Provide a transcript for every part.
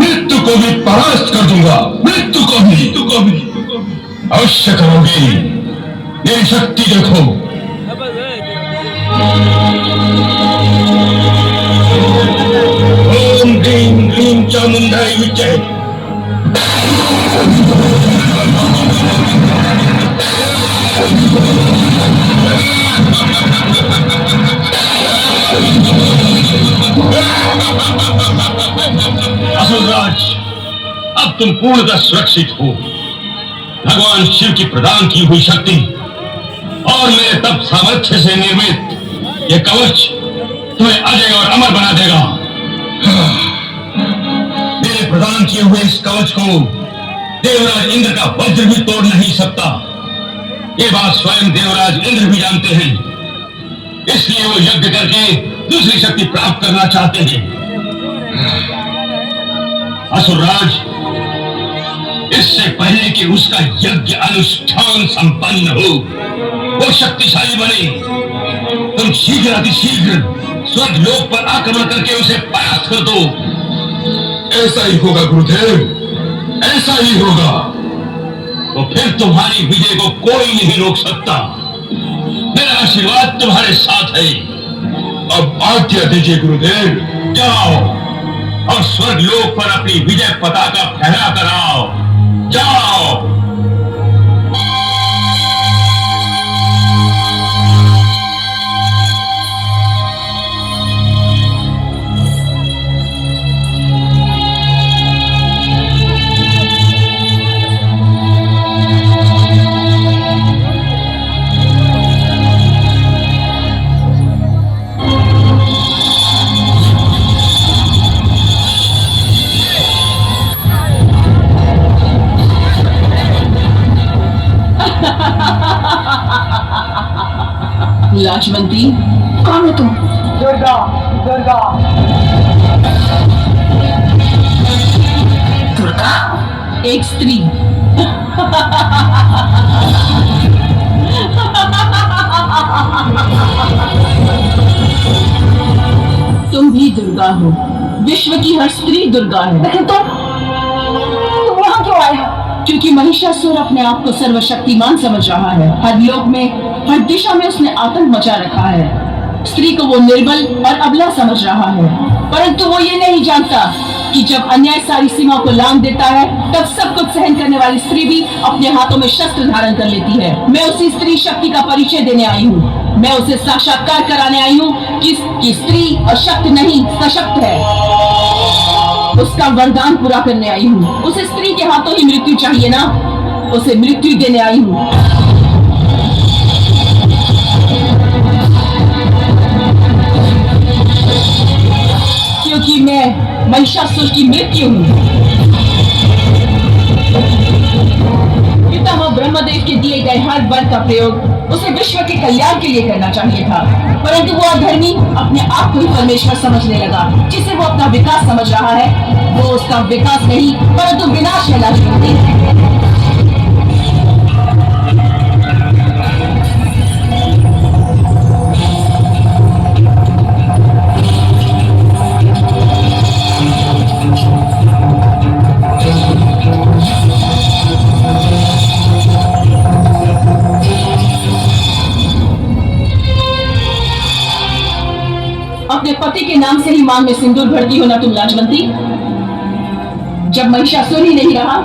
मृत्यु को भी परास्त कर दूंगा। मृत्यु को भी अवश्य करोगे। मेरी शक्ति देखो। ओम ह्रीं क्लीं चामुंडाय विद्महे। असुरराज, अब तुम पूर्णतः सुरक्षित हो। भगवान शिव की प्रदान की हुई शक्ति और मेरे तप सामर्थ्य से निर्मित ये कवच तुम्हें अजय और अमर बना देगा। मेरे प्रदान किए हुए इस कवच को देवराज इंद्र का वज्र भी तोड़ नहीं सकता। ये बात स्वयं देवराज इंद्र भी जानते हैं। इसलिए वो यज्ञ करके दूसरी शक्ति प्राप्त करना चाहते हैं। असुरराज, इससे पहले कि उसका यज्ञ अनुष्ठान संपन्न हो, वो शक्तिशाली बने, तुम शीघ्र अतिशीघ्र स्वर्ग लोक पर आक्रमण करके उसे परास्त कर दो। ऐसा ही होगा गुरुदेव, ऐसा ही होगा। तो फिर तुम्हारी विजय को कोई नहीं रोक सकता। मेरा आशीर्वाद तुम्हारे साथ है। अब आज्ञा दीजिए गुरुदेव। जाओ और स्वर्ग लोक पर अपनी विजय पताका फहरा कर आओ। जाओ। लाजवंती, कौन हो तुम? दुर्गा, दुर्गा। दुर्गा? एक स्त्री। तुम भी दुर्गा हो। विश्व की हर स्त्री दुर्गा है। लेकिन तुम वहां क्यों आए हो? क्योंकि महिषासुर अपने आप को सर्वशक्तिमान समझ रहा है। हर लोक में, हर दिशा में उसने आतंक मचा रखा है। स्त्री को वो निर्बल और अबला समझ रहा है, परंतु वो ये नहीं जानता कि जब अन्याय सारी सीमा को लांघ देता है, तब सब कुछ सहन करने वाली स्त्री भी अपने हाथों में शस्त्र धारण कर लेती है। मैं उसी स्त्री शक्ति का परिचय देने आई हूँ। मैं उसे साक्षात्कार कराने आई हूँ कि स्त्री अशक्त नहीं, सशक्त है। उसका वरदान पूरा करने आई हूँ। उसे स्त्री के हाथों ही मृत्यु चाहिए ना, उसे मृत्यु देने आई हूँ। क्योंकि मैं महिषासुर की मृत्यु हूँ। पितामह ब्रह्मदेव के दिए गए हर बल का प्रयोग उसे विश्व के कल्याण के लिए करना चाहिए था, परंतु वो अधर्मी अपने आप को ही परमेश्वर समझने लगा। जिसे वो अपना विकास समझ रहा है, वो उसका विकास नहीं परंतु विनाश है। लाजवंती, अपने पति के नाम से ही मांग में सिंदूर भरती हो ना तुम लाजवंती। जब महिषासुर ही नहीं रहा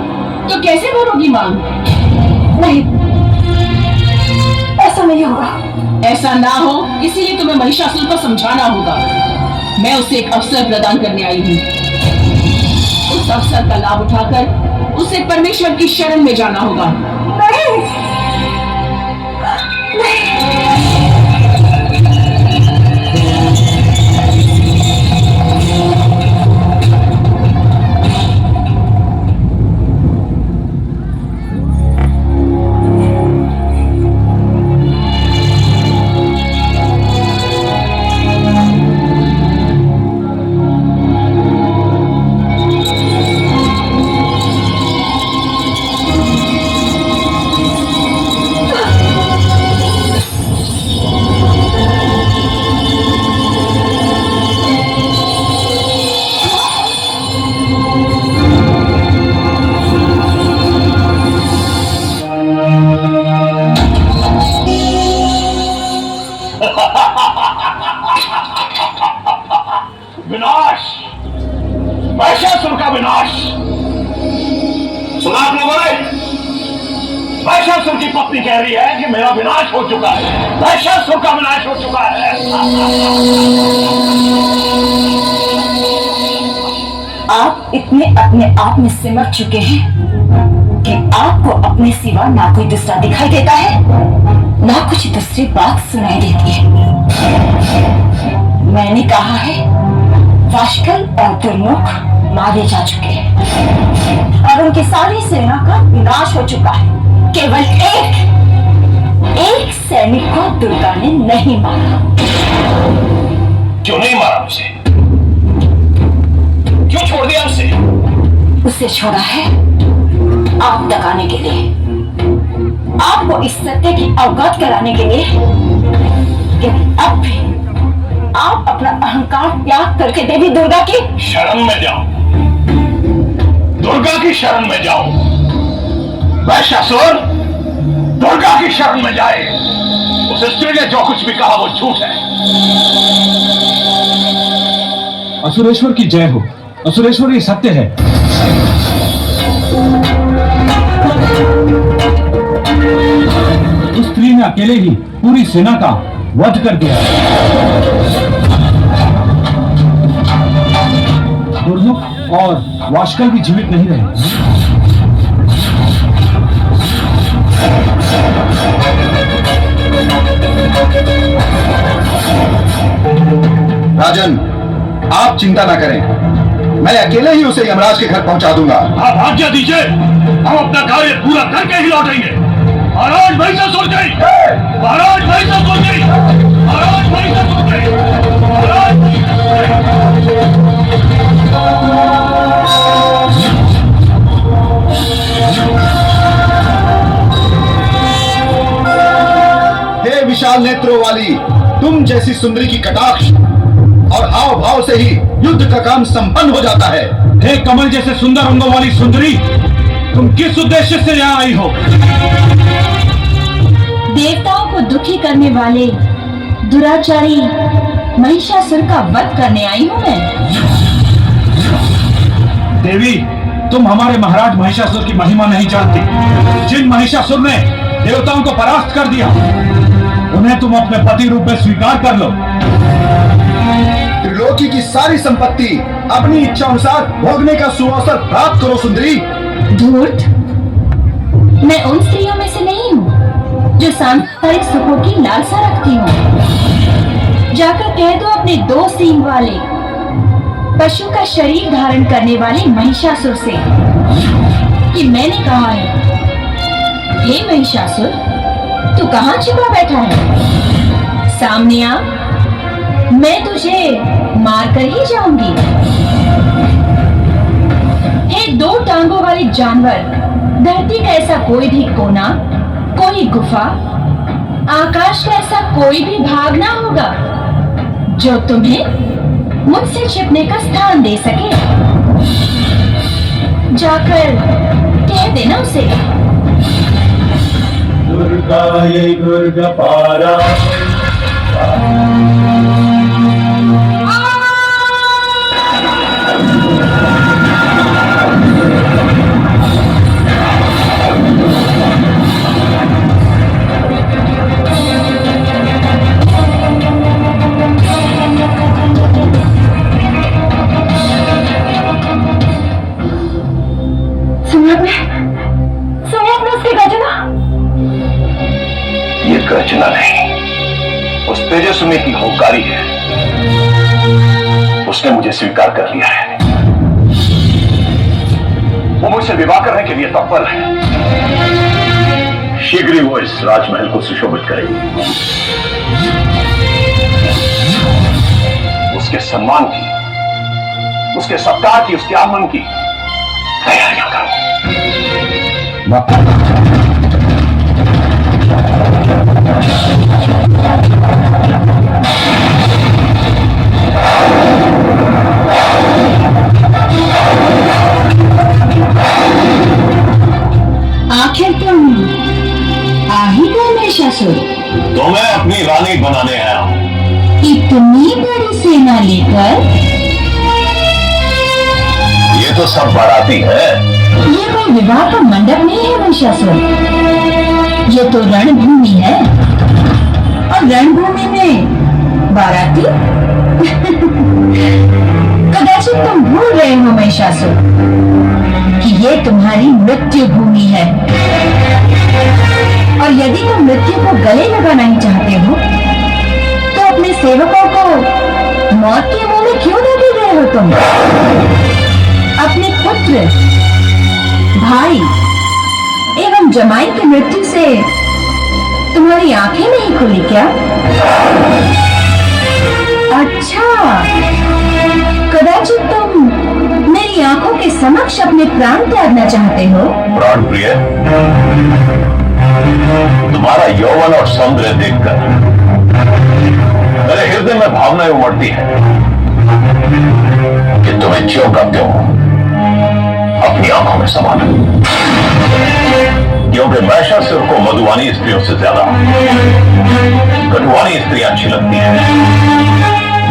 तो कैसे भरोगी मांग? नहीं, ऐसा नहीं होगा। ऐसा ना हो इसीलिए तुम्हें महिषासुर को समझाना होगा। मैं उसे एक अवसर प्रदान करने आई हूँ। उस अवसर का लाभ उठाकर उसे परमेश्वर की शरण में जाना होगा। नहीं, नहीं। महिषासुर का विनाश। सुना आप लोगों ने? महिषासुर की पत्नी कह रही है कि मेरा विनाश हो चुका है, महिषासुर का विनाश हो चुका है। आप इतने अपने आप में सिमट चुके हैं कि आपको अपने सिवा ना कोई दूसरा दिखाई देता है, ना कुछ दूसरी बात सुनाई देती है। मैंने कहा है, वाशकल और दुर्मुख मारे जा चुके हैं और उनकी सारी सेना का विनाश हो चुका है। केवल एक सैनिक को दुर्गा ने नहीं मारा। क्यों नहीं मारा उसे? क्यों छोड़ दिया उसे? उसे छोड़ा है आप तक आने के लिए, आपको इस सत्य की अवगत कराने के लिए कि अब भी आप अपना अहंकार त्याग करके देवी दुर्गा की शरण में जाओ, दुर्गा की शरण में जाओ। महिषासुर दुर्गा की शरण में जाए। उस स्त्री ने जो कुछ भी कहा वो झूठ है। असुरेश्वर की जय हो। असुरेश्वर ये सत्य है। उस स्त्री ने अकेले ही पूरी सेना का वध कर दिया। दुर्मुख और वाशकल भी जीवित नहीं रहे। राजन, आप चिंता ना करें, मैं अकेले ही उसे यमराज के घर पहुंचा दूंगा। आप आज्ञा दीजिए, हम अपना कार्य पूरा करके ही लौटेंगे। महाराज महिषासुर जय! महाराज महिषासुर जय! महाराज महिषासुर जय! महाराज महिषासुर हे विशाल नेत्रों वाली, तुम जैसी सुंदरी की कटाक्ष और हाव भाव से ही युद्ध का काम संपन्न हो जाता है। हे कमल जैसे सुंदर अंगों वाली सुंदरी, तुम किस उद्देश्य से यहाँ आई हो? देवताओं को दुखी करने वाले दुराचारी महिषासुर का वध करने आई हूँ मैं। देवी, तुम हमारे महाराज महिषासुर की महिमा नहीं जानती। जिन महिषासुर ने देवताओं को परास्त कर दिया, उन्हें तुम अपने पति रूप में स्वीकार कर लो। त्रिलोकी की सारी संपत्ति अपनी इच्छा अनुसार भोगने का सुअवसर प्राप्त करो सुंदरी। धूर्त, मैं उन स्त्रियों में से नहीं हूँ जो सांसारिक सुखों की लालसा रखती हूँ। जाकर कह दो अपने 2 सींग वाले पशु का शरीर धारण करने वाले महिषासुर से कि मैंने कहा है, हे महिषासुर, तू कहाँ छिपा बैठा है? सामने आ, मैं तुझे मार कर ही जाऊंगी। हे 2 टांगों वाले जानवर, धरती का ऐसा कोई भी कोना, कोई गुफा, आकाश का ऐसा कोई भी भाग ना होगा जो तुम्हें मुझसे छिपने का स्थान दे सके। जाकर कह देना उसे। दुर्गा ये दुर्गा पारा। सुनिए उसकी गर्जना। ये गर्जना नहीं, उस तेजस्वी की होकारी है। उसने मुझे स्वीकार कर लिया है। वो मुझसे विवाह करने के लिए तत्पर है। शीघ्र ही वो इस राजमहल को सुशोभित करेगी। उसके सम्मान की, उसके सत्कार की, उसके आगमन की तैयारियां करो। आखिर तुम आ ही गए महिषासुर। तो मैं अपनी रानी बनाने आया हूं। इतनी बड़ी सेना लेकर तो सब बाराती है। ये कोई विवाह का मंडप नहीं है महिषासुर, ये तो रणभूमि है, और रणभूमि में बाराती। कदाचित तुम भूल रहे हो महिषासुर कि ये तुम्हारी मृत्यु भूमि है, और यदि तुम मृत्यु को गले लगाना ही चाहते हो तो अपने सेवकों को मौत के मुंह में क्यों धके गए हो तुम? अपने पुत्र, भाई एवं जमाई की मृत्यु से तुम्हारी आंखें नहीं खुली क्या? अच्छा, कदाचित तुम मेरी आंखों के समक्ष अपने प्राण त्यागना चाहते हो? प्राण प्रिय, तुम्हारा यौवन और सौंदर्य देखकर मेरे हृदय में भावनाएं उमड़ती है कि तुम्हें ज्यों का त्यों अपनी आंखों में समा लूं। क्योंकि महिषासुर को मधुवानी स्त्रियों से ज्यादा कटुवानी स्त्रियां अच्छी लगती हैं।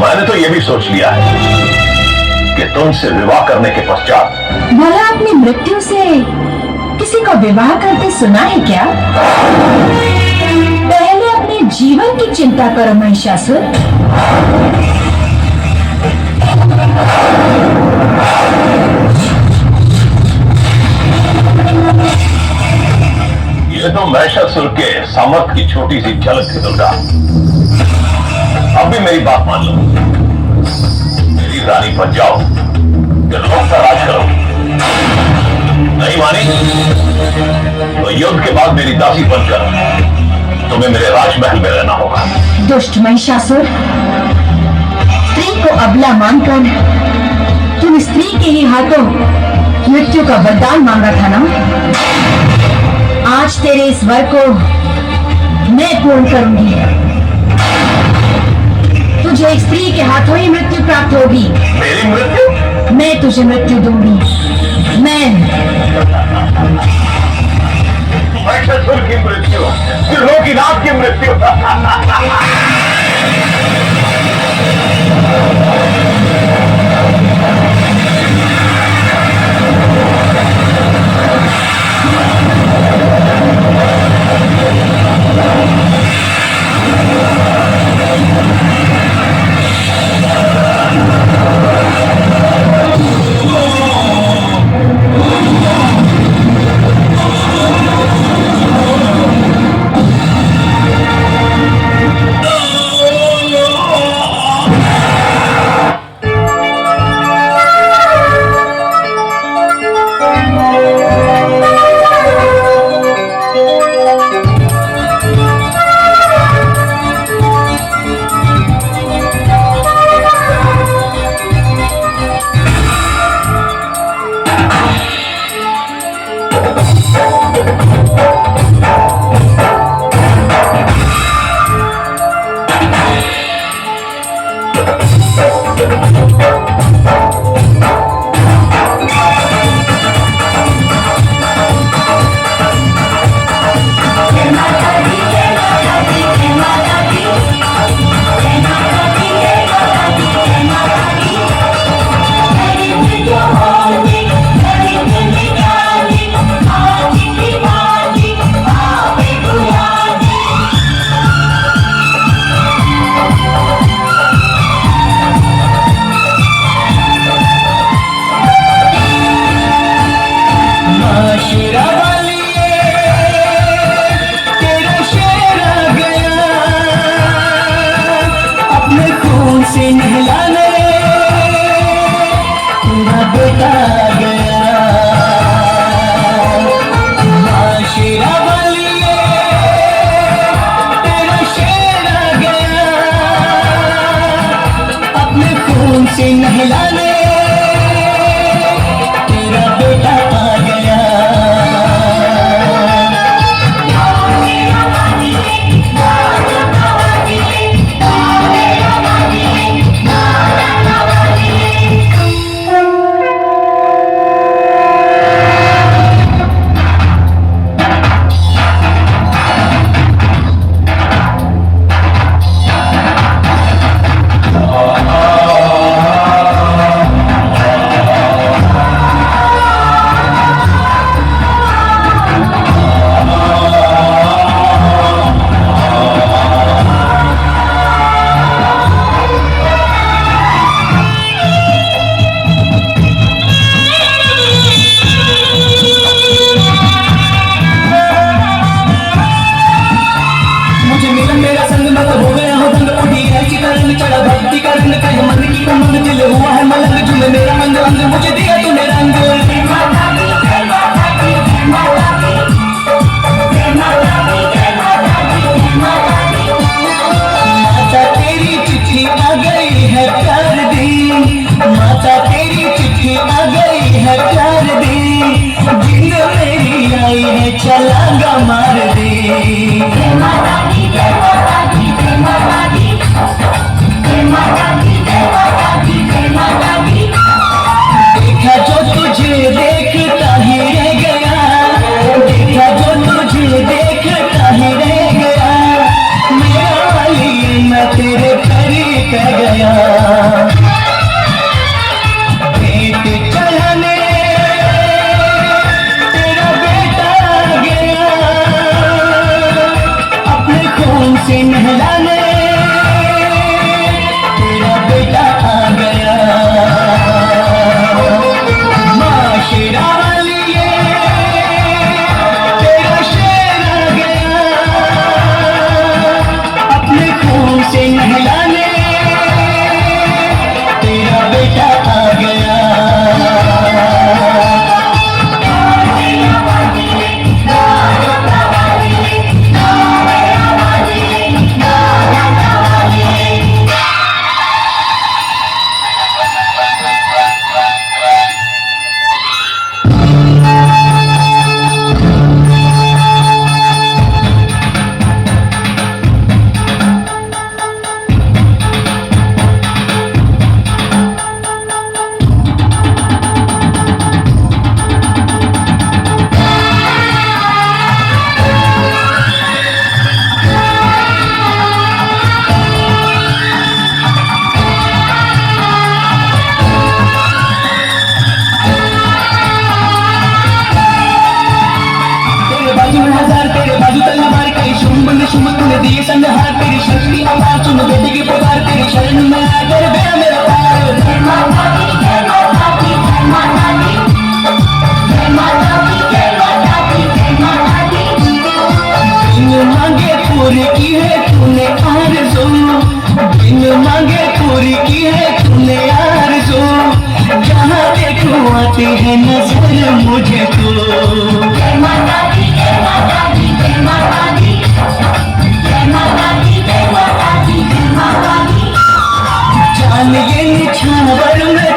मैंने तो यह भी सोच लिया है कि तुमसे विवाह करने के पश्चात भला अपनी मृत्यु से किसी को विवाह करते सुना है क्या? पहले अपने जीवन की चिंता करो महिषासुर। ये तो महिषासुर के सामर्थ की छोटी सी झलक थी दुर्गा। अब भी मेरी बात मान लो, मेरी रानी बन जाओ, लोक का राज करो। नहीं मानी तो युद्ध के बाद मेरी दासी बनकर तुम्हें मेरे राजमहल में रहना होगा। दुष्ट महिषासुर, स्त्री को अबला मानकर तुम स्त्री के ही हाथों मृत्यु का वरदान मांगा था ना? आज तेरे इस वर को मैं पूर्ण करूंगी। तुझे एक स्त्री के हाथों ही मृत्यु प्राप्त होगी। मेरी मृत्यु? मैं तुझे मृत्यु दूंगी। मैं महिषासुर की मृत्यु, त्रिलोकीनाथ की मृत्यु। तेरी संग है तेरी शक्ति अपार, सुन बेटी की पुकार तेरी शरण में आकर बेड़ा मेरा पार। जय माता दी जय माता दी जय माता दी, जय माता दी जय माता दी जय माता दी। बिन मांगे पूरी की है तूने आरज़ू, बिन मांगे पूरी की है तूने आरज़ू, जहाँ देखूं आती है नजर मुझे तू। जय माता दी जय माता दी जय माता दी, जय माता दी जय माता दी जय माता दी। जान ये निछावर में